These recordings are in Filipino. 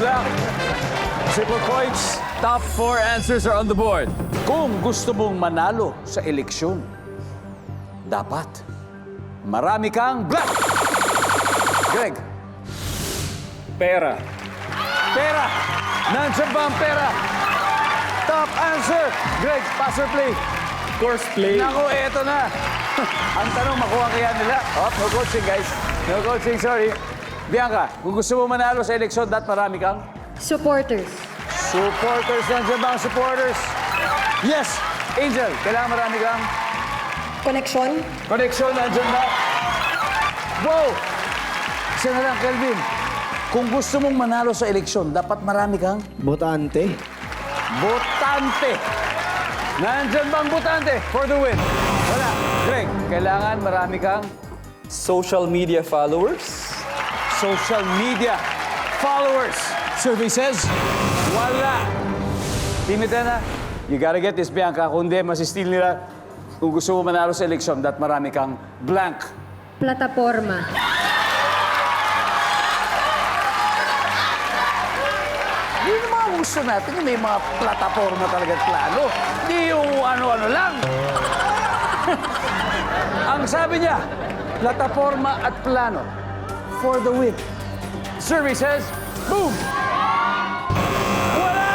luck. Triple points. Top 4 answers are on the board. Kung gusto mong manalo sa eleksyon, dapat marami kang black. Greg. Pera. Pera. Nandiyan ba ang pera? Top answer. Greg, pass or play? Course play. Naku, eto na. Ang tanong, makuha kaya nila? Oh, no coaching, guys. No coaching, sorry. Bianca, kung gusto mo manalo sa eleksyon, dapat marami kang Supporters. supporters. Nandiyan ba ang supporters? Yes. Angel, kailangan marami kang Connection. connection. Nandiyan ba? Wow! Isa na lang, Kelvin. Kung gusto mong manalo sa eleksyon, dapat marami kang Botante. botante. Nandiyan ba ang botante for the win? Wala. Greg, kailangan marami kang Social media followers. social media followers. Survey says, wala. Team Etena, you gotta get this, Bianca. Kung hindi, masistil nila. Kung gusto mo manalo sa eleksyon, dapat marami kang blank. Plataforma. Yun yung mga gusto natin. Yung may mga plataforma talaga at plano. Hindi yung ano-ano lang. Ang sabi niya, plataforma at plano for the win. Survey says, boom! Wala!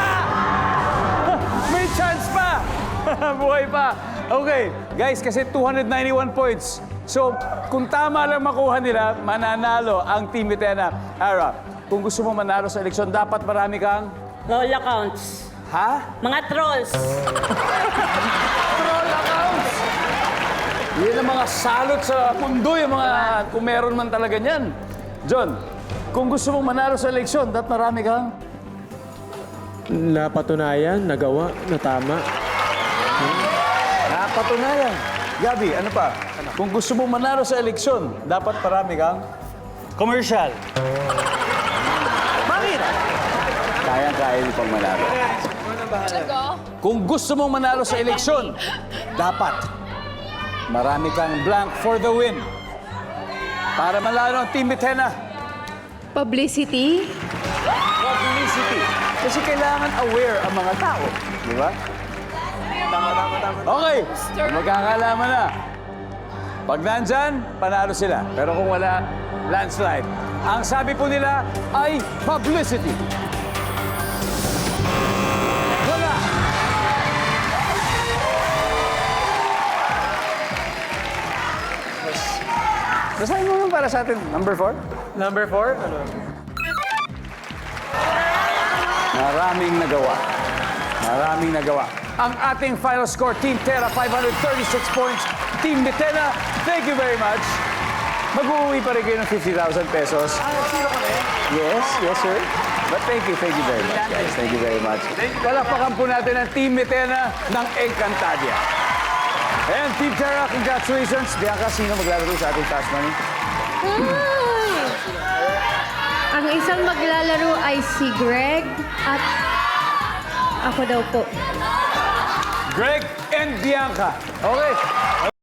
May chance pa! Buhay pa! Okay, guys, kasi 291 points. So, kung tama lang makuha nila, mananalo ang Team Etena. Ara, kung gusto mo manalo sa eleksyon, dapat marami kang... Roll accounts. Ha? Mga trolls. Troll accounts! Yan ang mga salot sa mundo, yung mga... Kung meron man talaga niyan. John, kung gusto mong manalo sa eleksyon, dapat marami kang... Napatunayan, nagawa, natama. Napatunayan. Gabi, ano pa? Kung gusto mong manalo sa eleksyon, dapat marami kang... Commercial. Bakit? Kayang-kaya niyo pang manalo. Kung gusto mong manalo sa eleksyon, dapat marami kang blank for the win. Para manalo ang Team Etena. Publicity. Publicity. Kasi kailangan aware ang mga tao. Di ba? Okay. Magkakalaman na. Pag nandyan, panalo sila. Pero kung wala, landslide. Ang sabi po nila ay publicity. Wala. Basahin mo naman para sa atin. Number 4. Number 4, ano? Maraming nagawa. Maraming nagawa. Ang ating final score, Team Tera, 536 points. Team Etena, thank you very much. Mag-uwi pa rin kayo ng 50,000 pesos. Yes, yes, sir. But thank you very much, guys. Thank you very much. Palakpakan po natin ang Team Etena ng Encantadia. And Team Tera, congratulations. Bianca, sino maglalaro sa ating Fast Money? Ang isang maglalaro ay si Greg at ako daw po. Greg and Bianca. Okay.